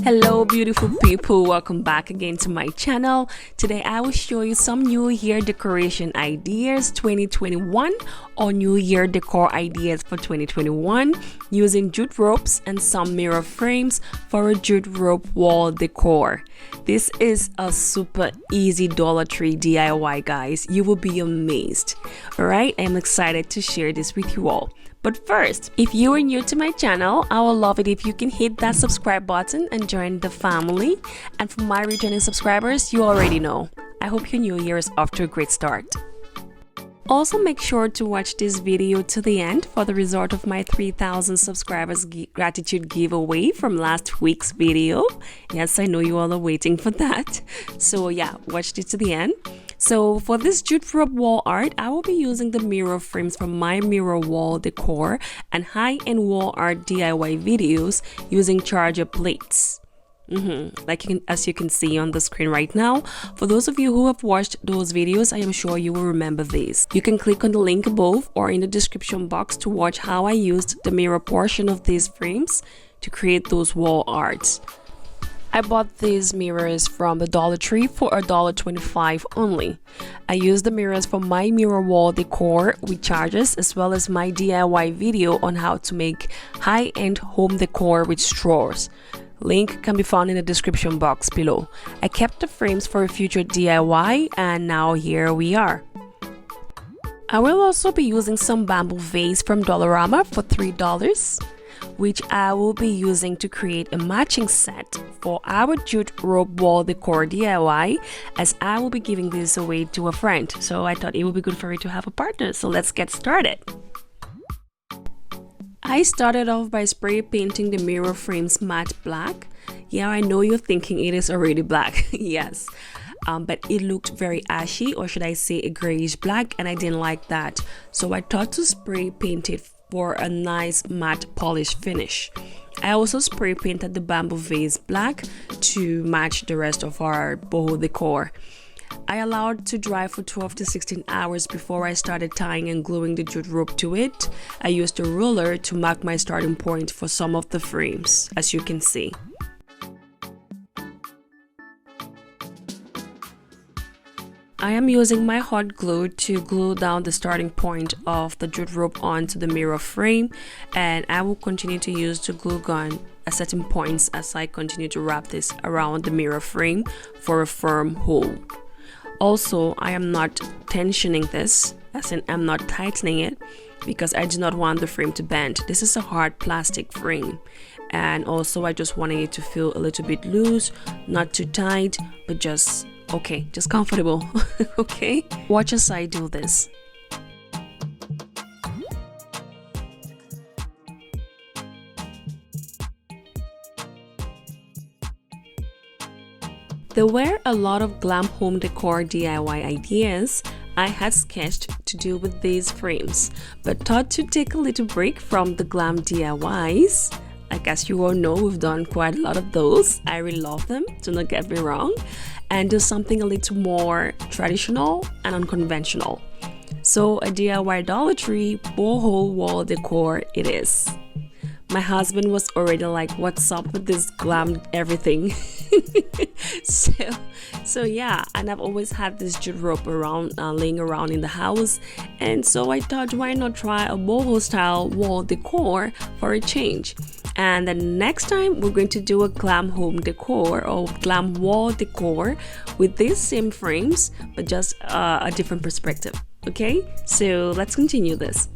Hello beautiful people, welcome back again to my channel. Today I will show you some new year decoration ideas 2021 or new year decor ideas for 2021 using jute ropes and some mirror frames for a jute rope wall decor. This is a super easy Dollar Tree DIY, guys. You will be amazed. Alright, I'm excited to share this with you all. But first, if you are new to my channel, I will love it if you can hit that subscribe button and join the family. And for my returning subscribers, you already know. I hope your new year is off to a great start. Also, make sure to watch this video to the end for the result of my 3,000 subscribers gratitude giveaway from last week's video. Yes, I know you all are waiting for that. So yeah, watch it to the end. So for this jute rope wall art, I will be using the mirror frames from my mirror wall decor and high-end wall art DIY videos using charger plates. As you can see on the screen right now. For those of you who have watched those videos, I am sure you will remember these. You can click on the link above or in the description box to watch how I used the mirror portion of these frames to create those wall arts. I bought these mirrors from the Dollar Tree for $1.25 only. I used the mirrors for my mirror wall decor with chargers as well as my DIY video on how to make high-end home decor with straws. Link can be found in the description box below. I kept the frames for a future DIY and now here we are. I will also be using some bamboo vase from Dollarama for $3, which I will be using to create a matching set for our jute rope wall decor DIY, as I will be giving this away to a friend. So I thought it would be good for you to have a partner. So let's get started. I started off by spray painting the mirror frames matte black. Yeah, I know you're thinking it is already black. Yes, but it looked very ashy, or should I say a grayish black, and I didn't like that. So I thought to spray paint it for a nice matte polish finish. I also spray painted the bamboo vase black to match the rest of our boho decor. I allowed to dry for 12 to 16 hours before I started tying and gluing the jute rope to it. I used a ruler to mark my starting point for some of the frames, as you can see. I am using my hot glue to glue down the starting point of the jute rope onto the mirror frame, and I will continue to use the glue gun at certain points as I continue to wrap this around the mirror frame for a firm hold. Also, I am not tensioning this, as in I'm not tightening it, because I do not want the frame to bend. This is a hard plastic frame, and also I just wanted it to feel a little bit loose, not too tight, but just comfortable. Okay, watch as I do this. There were a lot of glam home decor DIY ideas I had sketched to do with these frames, but thought to take a little break from the glam DIYs. I guess you all know we've done quite a lot of those. I really love them, do not get me wrong, and do something a little more traditional and unconventional. So a DIY Dollar Tree boho wall decor it is. My husband was already like, what's up with this glam everything? so yeah, and I've always had this jute rope around laying around in the house, and so I thought, why not try a boho style wall decor for a change? And then next time we're going to do a glam home decor or glam wall decor with these same frames, but just a different perspective. Okay, so let's continue this.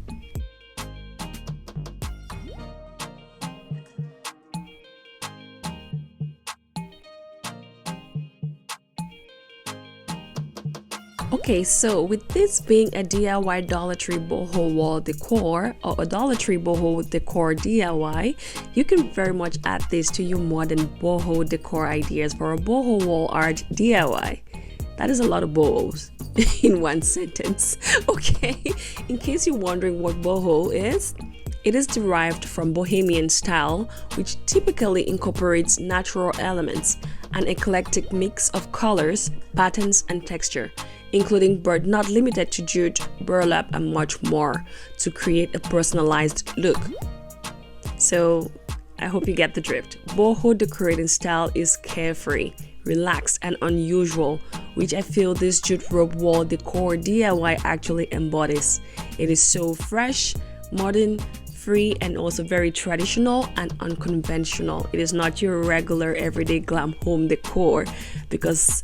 Okay, so with this being a DIY Dollar Tree boho wall decor or a Dollar Tree boho decor DIY, you can very much add this to your modern boho decor ideas for a boho wall art DIY. That is a lot of bohos in one sentence. Okay, in case you're wondering what boho is, it is derived from Bohemian style, which typically incorporates natural elements, an eclectic mix of colors, patterns, and texture, including but not limited to jute, burlap, and much more, to create a personalized look. So I hope you get the drift. Boho decorating style is carefree, relaxed, and unusual, which I feel this jute rope wall decor DIY actually embodies. It is so fresh, modern, free, and also very traditional and unconventional. It is not your regular everyday glam home decor, because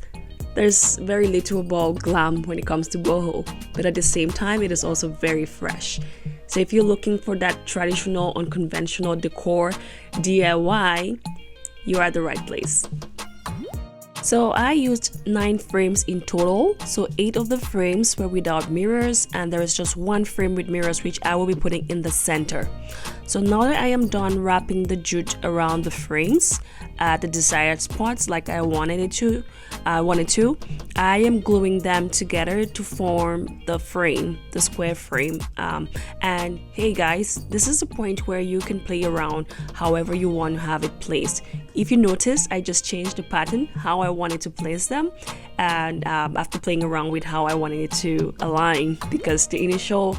there's very little about glam when it comes to boho, but at the same time it is also very fresh. So if you're looking for that traditional unconventional decor DIY, you are at the right place. So I used 9 frames in total, so 8 of the frames were without mirrors, and there is just 1 frame with mirrors, which I will be putting in the center. So now that I am done wrapping the jute around the frames at the desired spots like I wanted to, I am gluing them together to form the frame, the square frame. And hey guys, this is the point where you can play around however you want to have it placed. If you notice, I just changed the pattern, how I wanted to place them, and after playing around with how I wanted it to align, because the initial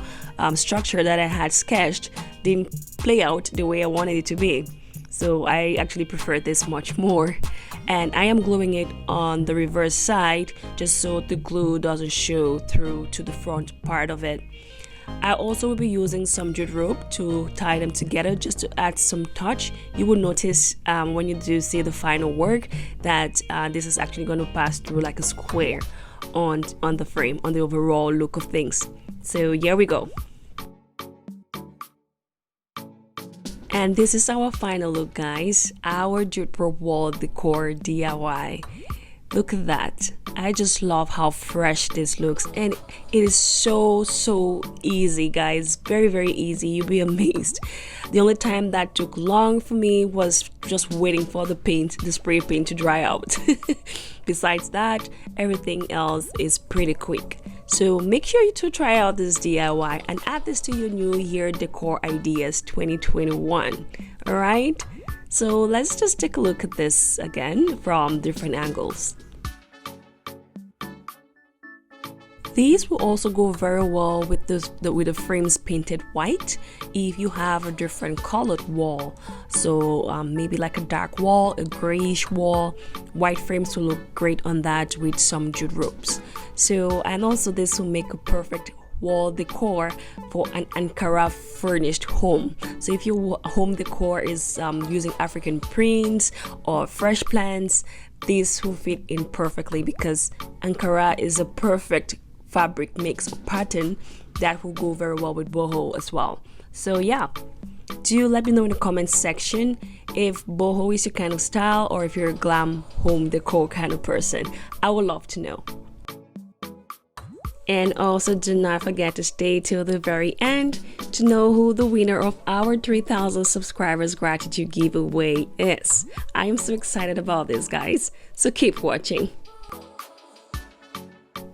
structure that I had sketched didn't play out the way I wanted it to be. So I actually prefer this much more, and I am gluing it on the reverse side just so the glue doesn't show through to the front part of it. I also will be using some jute rope to tie them together just to add some touch. You will notice when you do see the final work that this is actually going to pass through like a square on the frame, on the overall look of things. So here we go. And this is our final look, guys. Our jute rope wall decor DIY. Look at that. I just love how fresh this looks, and it is so easy, guys. Very easy. You'll be amazed. The only time that took long for me was just waiting for the spray paint to dry out. Besides that, everything else is pretty quick. So make sure to try out this DIY and add this to your new year decor ideas 2021. All right, so let's just take a look at this again from different angles. These will also go very well with the frames painted white if you have a different colored wall. So maybe like a dark wall, a grayish wall, white frames will look great on that with some jute ropes. So, and also this will make a perfect wall decor for an Ankara furnished home. So if your home decor is using African prints or fresh plants, this will fit in perfectly, because Ankara is a perfect fabric mix or pattern that will go very well with boho as well. So yeah, do let me know in the comments section if boho is your kind of style, or if you're a glam home decor kind of person. I would love to know. And also do not forget to stay till the very end to know who the winner of our 3,000 subscribers gratitude giveaway is. I am so excited about this, guys, so keep watching.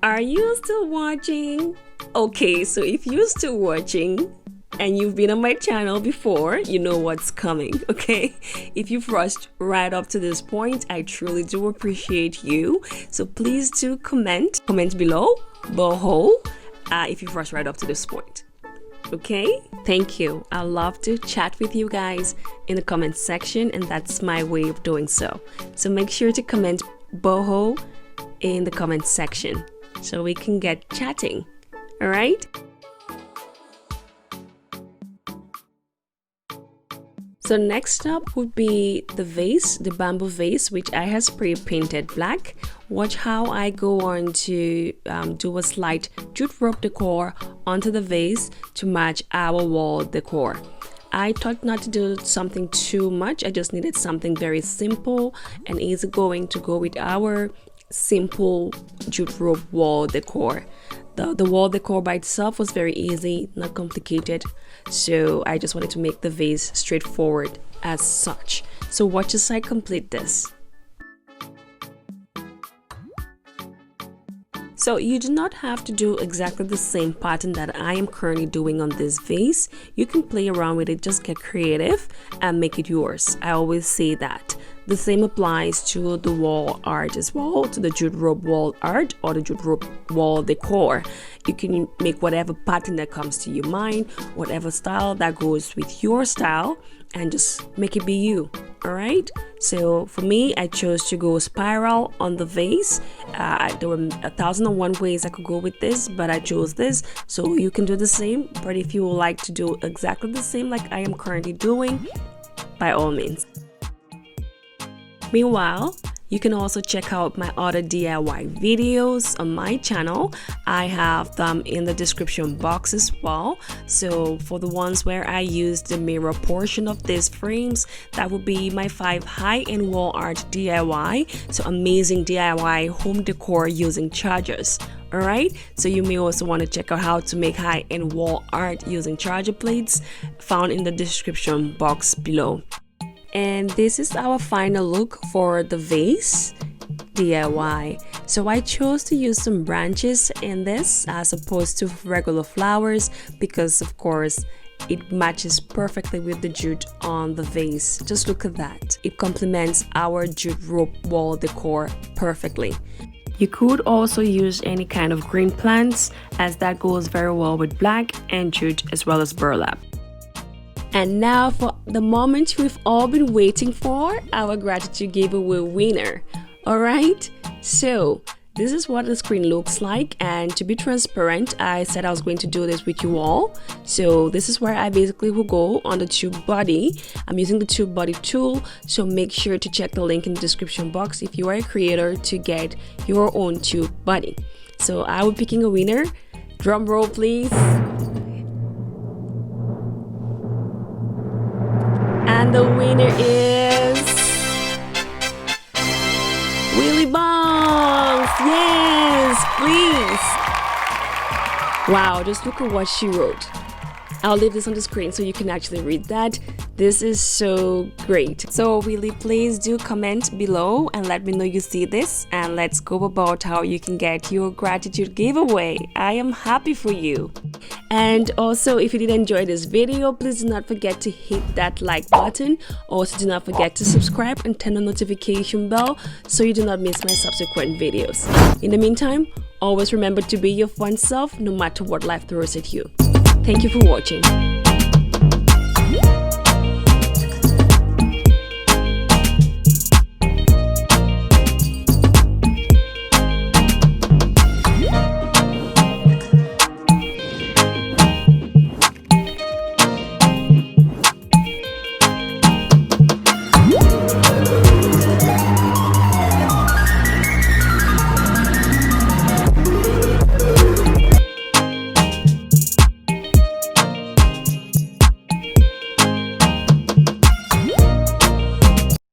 Are you still watching? Okay, so if you're still watching and you've been on my channel before, you know what's coming, okay? If you've rushed right up to this point, I truly do appreciate you. So please do comment below, boho, if you've rushed right up to this point. Okay, thank you. I love to chat with you guys in the comment section, and that's my way of doing so. So make sure to comment boho in the comment section so we can get chatting. All right. So next up would be the vase, the bamboo vase, which I have spray painted black. Watch how I go on to do a slight jute rope decor onto the vase to match our wall decor. I thought not to do something too much. I just needed something very simple and easygoing to go with our simple jute rope wall decor. The wall decor by itself was very easy, not complicated, so I just wanted to make the vase straightforward as such. So watch as I complete this. So you do not have to do exactly the same pattern that I am currently doing on this vase. You can play around with it, just get creative and make it yours. I always say that. The same applies to the wall art as well, to the jute rope wall art or the jute rope wall decor. You can make whatever pattern that comes to your mind, whatever style that goes with your style, and just make it be you. All right, so for me, I chose to go spiral on the vase. There were 1,001 ways I could go with this, but I chose this. So you can do the same, but if you would like to do exactly the same like I am currently doing, by all means. Meanwhile, you can also check out my other DIY videos on my channel. I have them in the description box as well. So for the ones where I use the mirror portion of these frames, that would be my 5 high-end wall art DIY. So amazing DIY home decor using chargers. Alright, so you may also want to check out how to make high-end wall art using charger plates, found in the description box below. And this is our final look for the vase DIY. So I chose to use some branches in this as opposed to regular flowers because of course it matches perfectly with the jute on the vase. Just look at that. It complements our jute rope wall decor perfectly. You could also use any kind of green plants as that goes very well with black and jute as well as burlap. And now for the moment we've all been waiting for, our gratitude giveaway winner. Alright, so this is what the screen looks like, and to be transparent, I said I was going to do this with you all. So this is where I basically will go on the tube body. I'm using the tube body tool, so make sure to check the link in the description box if you are a creator to get your own tube body. So I will be picking a winner. Drum roll please. And the winner is Willy Bongs. Yes, please. Wow, just look at what she wrote. I'll leave this on the screen so you can actually read that. This is so great. So really, please do comment below and let me know you see this, and let's go about how you can get your gratitude giveaway. I am happy for you. And also, if you did enjoy this video, please do not forget to hit that like button. Also, do not forget to subscribe and turn on the notification bell so you do not miss my subsequent videos. In the meantime, always remember to be your fun self no matter what life throws at you. Thank you for watching.